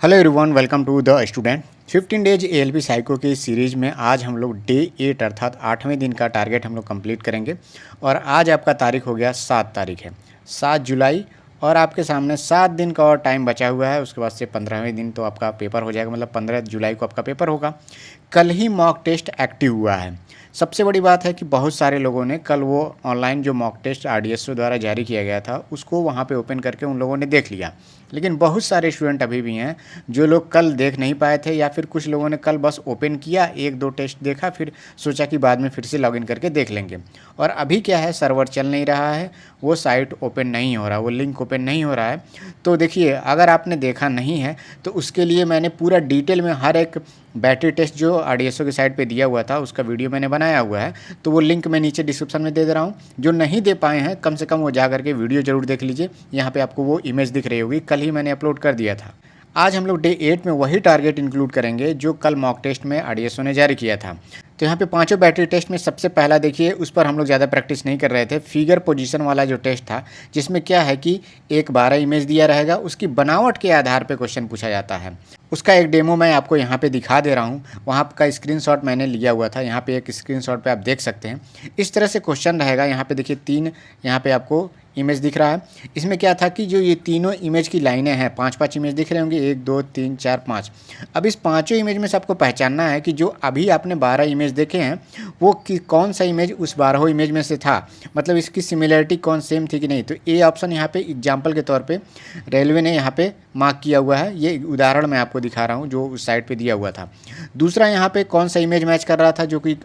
Hello everyone, welcome to the student. 15 days ALP psycho की series में आज हम लोग डे 8 अर्थात 8वें दिन का टारगेट हम लोग कंप्लीट करेंगे। और आज आपका तारीख हो गया 7 तारीख है, 7 जुलाई। और आपके सामने 7 दिन का और टाइम बचा हुआ है। उसके बाद से 15वें दिन तो आपका पेपर हो जाएगा, मतलब 15 जुलाई को आपका पेपर होगा। कल ही मॉक टेस्ट एक्टिव हुआ है। सबसे बड़ी बात है कि बहुत सारे लोगों ने कल वो ऑनलाइन जो मॉक टेस्ट आरडीएसओ द्वारा जारी किया गया था उसको वहाँ पे ओपन करके उन लोगों ने देख लिया। लेकिन बहुत सारे स्टूडेंट अभी भी हैं जो लोग कल देख नहीं पाए थे, या फिर कुछ लोगों ने कल बस ओपन किया, एक दो टेस्ट देखा, फिर सोचा कि बाद में फिर से लॉगिन करके देख लेंगे। और अभी क्या है, सर्वर चल नहीं रहा है, वो साइट ओपन नहीं हो रहा, वो लिंक ओपन नहीं हो रहा है। तो देखिए, अगर आपने देखा नहीं है तो उसके लिए मैंने पूरा डिटेल में हर एक बैटरी टेस्ट जो आरडीएसओ की साइट पे दिया हुआ था उसका वीडियो मैंने बनाया हुआ है। तो वो लिंक मैं नीचे डिस्क्रिप्शन में दे रहा हूँ। जो नहीं दे पाए हैं कम से कम वो जा करके वीडियो ज़रूर देख लीजिए। यहाँ पे आपको वो इमेज दिख रही होगी, कल ही मैंने अपलोड कर दिया था। आज हम लोग डे 8 में वही टारगेट इंक्लूड करेंगे जो कल मॉक टेस्ट में आरडीएसओ ने जारी किया था। तो यहाँ पे पांचों बैटरी टेस्ट में सबसे पहला देखिए, उस पर हम लोग ज़्यादा प्रैक्टिस नहीं कर रहे थे। फिगर पोजीशन वाला जो टेस्ट था, जिसमें क्या है कि एक 12 इमेज दिया रहेगा, उसकी बनावट के आधार पे क्वेश्चन पूछा जाता है। उसका एक डेमो मैं आपको यहाँ पे दिखा दे रहा हूँ। वहाँ का स्क्रीनशॉट मैंने लिया हुआ था, यहाँ पे एक स्क्रीनशॉट पे आप देख सकते हैं। इस तरह से क्वेश्चन रहेगा। यहाँ पे देखिए 3 यहाँ पे आपको इमेज दिख रहा है। इसमें क्या था कि जो ये तीनों इमेज की लाइनें हैं, 5-5 इमेज दिख रहे होंगे, 1 2 3 4 5। अब इस पाँचों इमेज में से आपको पहचानना है कि जो अभी आपने 12 इमेज देखे हैं वो कौन सा इमेज उस 12 इमेज में से था, मतलब इसकी सिमिलरिटी कौन सेम थी कि नहीं। तो ए ऑप्शन यहाँ पे एग्जाम्पल के तौर पे रेलवे ने यहाँ पे मार्क किया हुआ है। ये उदाहरण मैं आपको दिखा रहा हूँ जो उस साइट पे दिया हुआ था। दूसरा यहाँ पे कौन सा इमेज मैच कर रहा था, जो कि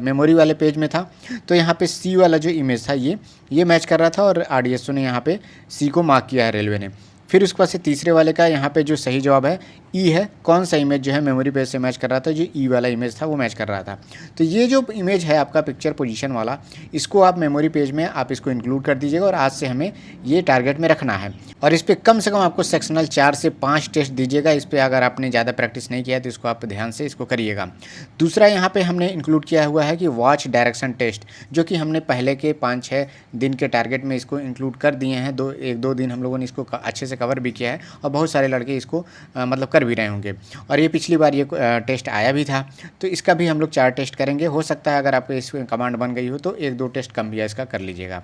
मेमोरी वाले पेज में था। तो यहाँ पे सी वाला जो इमेज था ये मैच कर रहा था, और आरडीएसओ ने यहाँ पे सी को मार्क किया है रेलवे ने। फिर उसके बाद से तीसरे वाले का यहाँ पे जो सही जवाब है ई है। कौन सा इमेज जो है मेमोरी पेज से मैच कर रहा था, जो ई वाला इमेज था वो मैच कर रहा था। तो ये जो इमेज है आपका पिक्चर पोजीशन वाला, इसको आप मेमोरी पेज में आप इसको इंक्लूड कर दीजिएगा। और आज से हमें ये टारगेट में रखना है। और इस पर कम से कम आपको सेक्शनल 4 से 5 टेस्ट दीजिएगा। इस पर अगर आपने ज़्यादा प्रैक्टिस नहीं किया तो इसको आप ध्यान से इसको करिएगा। दूसरा यहाँ पर हमने इंक्लूड किया हुआ है कि वॉच डायरेक्शन टेस्ट, जो कि हमने पहले के 5-6 दिन के टारगेट में इसको इंक्लूड कर दिए हैं। 1-2 दिन हम लोगों ने इसको अच्छे से कवर भी किया है, और बहुत सारे लड़के इसको मतलब कर भी रहे होंगे। और ये पिछली बार ये टेस्ट आया भी था। तो इसका भी हम लोग 4 टेस्ट करेंगे। हो सकता है अगर आपको इस कमांड बन गई हो तो 1-2 टेस्ट कम भी इसका कर लीजिएगा।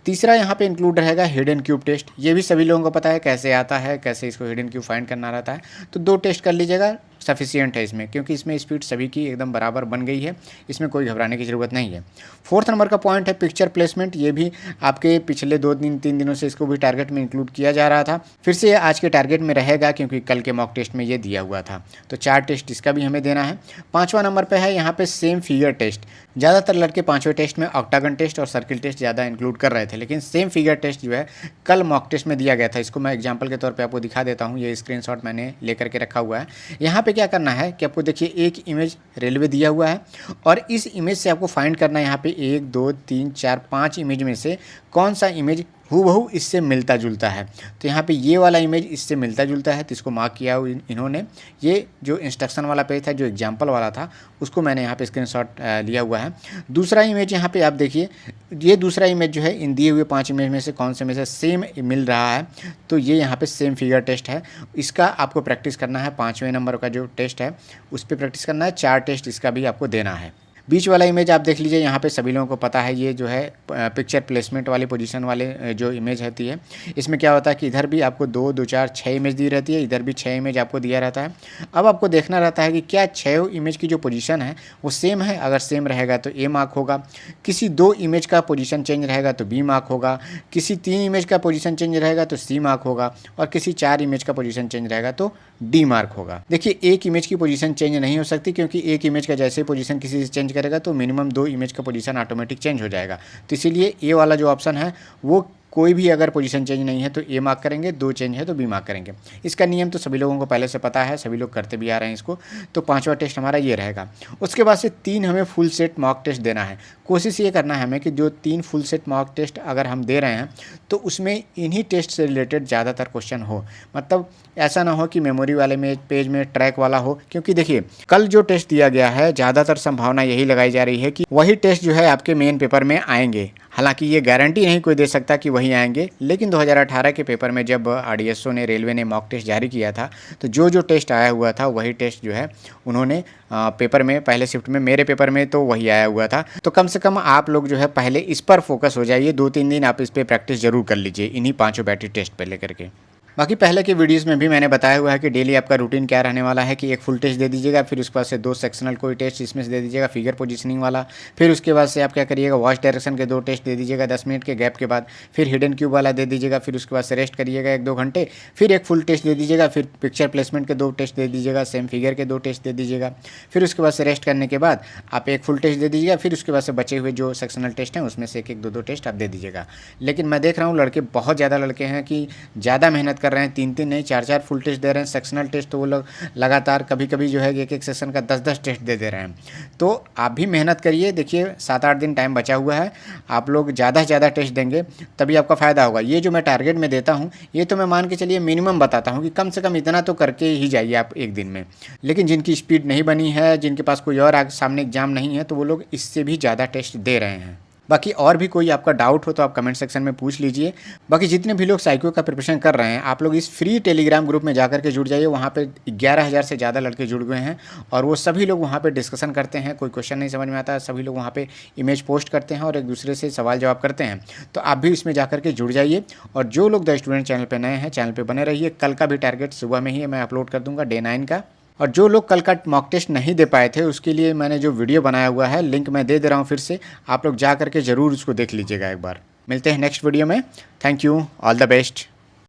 तीसरा यहाँ पे इंक्लूड रहेगा हिडन क्यूब टेस्ट। ये भी सभी लोगों को पता है कैसे आता है, कैसे इसको हिडन क्यूब फाइंड करना रहता है। तो 2 टेस्ट कर लीजिएगा, सफिशिएंट है इसमें, क्योंकि इसमें स्पीड सभी की एकदम बराबर बन गई है। इसमें कोई घबराने की ज़रूरत नहीं है। 4th नंबर का पॉइंट है पिक्चर प्लेसमेंट। ये भी आपके पिछले 2-3 दिनों से इसको भी टारगेट में इंक्लूड किया जा रहा था। फिर से आज के टारगेट में रहेगा, क्योंकि कल के मॉक टेस्ट में ये दिया हुआ था। तो 4 टेस्ट इसका भी हमें देना है। 5वां नंबर पर है यहाँ पे सेम फिगर टेस्ट। ज़्यादातर लड़के 5वें टेस्ट में ऑक्टागन टेस्ट और सर्किल टेस्ट ज़्यादा इंक्लूड कर रहे थे, लेकिन सेम फिगर टेस्ट जो है कल मॉक टेस्ट में दिया गया था। इसको मैं एग्जाम्पल के तौर पर आपको दिखा देता हूँ। ये स्क्रीनशॉट मैंने लेकर के रखा हुआ है। यहाँ पे क्या करना है कि आपको देखिए एक इमेज रेलवे दिया हुआ है, और इस इमेज से आपको फाइंड करना है यहाँ पे 1 2 3 4 5 इमेज में से कौन सा इमेज हूबहू इससे मिलता जुलता है। तो यहाँ पे ये वाला इमेज इससे मिलता जुलता है, तो इसको मार्क किया इन्होंने। ये जो इंस्ट्रक्शन वाला पेज था, जो एग्जाम्पल वाला था, उसको मैंने यहाँ पे स्क्रीनशॉट लिया हुआ है। दूसरा इमेज यहाँ पे आप देखिए, ये दूसरा इमेज जो है इन दिए हुए 5 इमेज में से कौन से में से सेम मिल रहा है। तो ये यहाँ पे सेम फिगर टेस्ट है। इसका आपको प्रैक्टिस करना है। 5वें नंबर का जो टेस्ट है उस पर प्रैक्टिस करना है। 4 टेस्ट इसका भी आपको देना है। बीच वाला इमेज आप देख लीजिए, यहाँ पे सभी लोगों को पता है, ये जो है पिक्चर प्लेसमेंट वाली पोजीशन वाले जो इमेज होती है। इसमें क्या होता है कि इधर भी आपको 2 2 4 6 इमेज दी रहती है, इधर भी 6 इमेज आपको दिया रहता है। अब आपको देखना रहता है कि क्या 6 इमेज की जो पोजीशन है वो सेम है। अगर सेम रहेगा तो ए मार्क होगा। किसी 2 इमेज का पोजीशन चेंज रहेगा तो बी मार्क होगा। किसी 3 इमेज का पोजीशन चेंज रहेगा तो सी मार्क होगा। और किसी 4 इमेज का पोजीशन चेंज रहेगा तो डी मार्क होगा। देखिए, एक इमेज की पोजीशन चेंज नहीं हो सकती, क्योंकि एक इमेज का जैसे पोजीशन किसी से चेंज करेगा तो मिनिमम 2 इमेज का पोजीशन ऑटोमेटिक चेंज हो जाएगा। तो इसीलिए ए वाला जो ऑप्शन है वो कोई भी अगर पोजीशन चेंज नहीं है तो ए मार्क करेंगे, 2 चेंज है तो बी मार्क करेंगे। इसका नियम तो सभी लोगों को पहले से पता है, सभी लोग करते भी आ रहे हैं इसको। तो 5वां टेस्ट हमारा ये रहेगा। उसके बाद से 3 हमें फुल सेट मॉक टेस्ट देना है। कोशिश ये करना है हमें कि जो 3 फुल सेट मॉक टेस्ट अगर हम दे रहे हैं तो उसमें इन्हीं टेस्ट से रिलेटेड ज़्यादातर क्वेश्चन हो। मतलब ऐसा ना हो कि मेमोरी वाले में पेज में ट्रैक वाला हो, क्योंकि देखिए कल जो टेस्ट दिया गया है ज़्यादातर संभावना यही लगाई जा रही है कि वही टेस्ट जो है आपके मेन पेपर में आएंगे। हालांकि ये गारंटी नहीं कोई दे सकता कि वही आएंगे, लेकिन 2018 के पेपर में जब आरडीएसओ ने, रेलवे ने मॉक टेस्ट जारी किया था, तो जो टेस्ट आया हुआ था वही टेस्ट जो है उन्होंने पेपर में, पहले शिफ्ट में, मेरे पेपर में तो वही आया हुआ था। तो कम से कम आप लोग जो है पहले इस पर फोकस हो जाइए, 2-3 दिन आप इस पर प्रैक्टिस जरूर कर लीजिए इन्हीं 5 बैटरी टेस्ट पर लेकर के। बाकी पहले के वीडियोस में भी मैंने बताया हुआ है कि डेली आपका रूटीन क्या रहने वाला है कि एक फुल टेस्ट दे दीजिएगा, फिर उसके बाद से 2 सेक्शनल कोई टेस्ट इसमें से दे दीजिएगा फिगर पोजीशनिंग वाला, फिर उसके बाद से आप क्या करिएगा, वॉच डायरेक्शन के 2 टेस्ट दे दीजिएगा 10 मिनट के गैप के बाद, फिर हिडन क्यूब वाला दे दीजिएगा, फिर उसके बाद से रेस्ट करिएगा 1-2 घंटे, फिर एक फुल टेस्ट दे दीजिएगा, फिर पिक्चर प्लेसमेंट के 2 टेस्ट दे दीजिएगा, सेम फिगर के 2 टेस्ट दे दीजिएगा, फिर उसके बाद से रेस्ट करने के बाद आप एक फुल टेस्ट दे दीजिएगा, फिर उसके बाद से बचे हुए जो सेक्शनल टेस्ट हैं उसमें से 1-1, 2-2 टेस्ट आप दे दीजिएगा। लेकिन मैं देख रहा हूँ लड़के, बहुत ज़्यादा लड़के हैं कि ज़्यादा मेहनत कर रहे हैं, 3-3 नहीं 4-4 फुल टेस्ट दे रहे हैं। सेक्शनल टेस्ट तो वो लोग लगातार कभी कभी जो है एक सेशन का 10-10 टेस्ट दे रहे हैं। तो आप भी मेहनत करिए, देखिए 7-8 दिन टाइम बचा हुआ है, आप लोग ज़्यादा से ज़्यादा टेस्ट देंगे तभी आपका फ़ायदा होगा। ये जो मैं टारगेट में देता हूँ ये तो मैं मान के चलिए मिनिमम बताता हूँ कि कम से कम इतना तो करके ही जाइए आप एक दिन में। लेकिन जिनकी स्पीड नहीं बनी है, जिनके पास कोई और आगे सामने एग्जाम नहीं है, तो वो लोग इससे भी ज़्यादा टेस्ट दे रहे हैं। बाकी और भी कोई आपका डाउट हो तो आप कमेंट सेक्शन में पूछ लीजिए। बाकी जितने भी लोग साइको का प्रिपरेशन कर रहे हैं, आप लोग इस फ्री टेलीग्राम ग्रुप में जाकर के जुड़ जाइए। वहाँ पे 11,000 से ज़्यादा लड़के जुड़ गए हैं और वो सभी लोग वहाँ पे डिस्कशन करते हैं। कोई क्वेश्चन नहीं समझ में आता है, सभी लोग वहाँ पे इमेज पोस्ट करते हैं और एक दूसरे से सवाल जवाब करते हैं। तो आप भी इसमें जाकर के जुड़ जाइए। और जो लोग द स्टूडेंट चैनल पर नए हैं, चैनल पर बने रहिए। कल का भी टारगेट सुबह में ही मैं अपलोड कर दूँगा, डे 9 का। और जो लोग कल का मॉक टेस्ट नहीं दे पाए थे उसके लिए मैंने जो वीडियो बनाया हुआ है, लिंक मैं दे रहा हूँ फिर से, आप लोग जा करके ज़रूर उसको देख लीजिएगा एक बार। मिलते हैं नेक्स्ट वीडियो में। Thank you, all the best.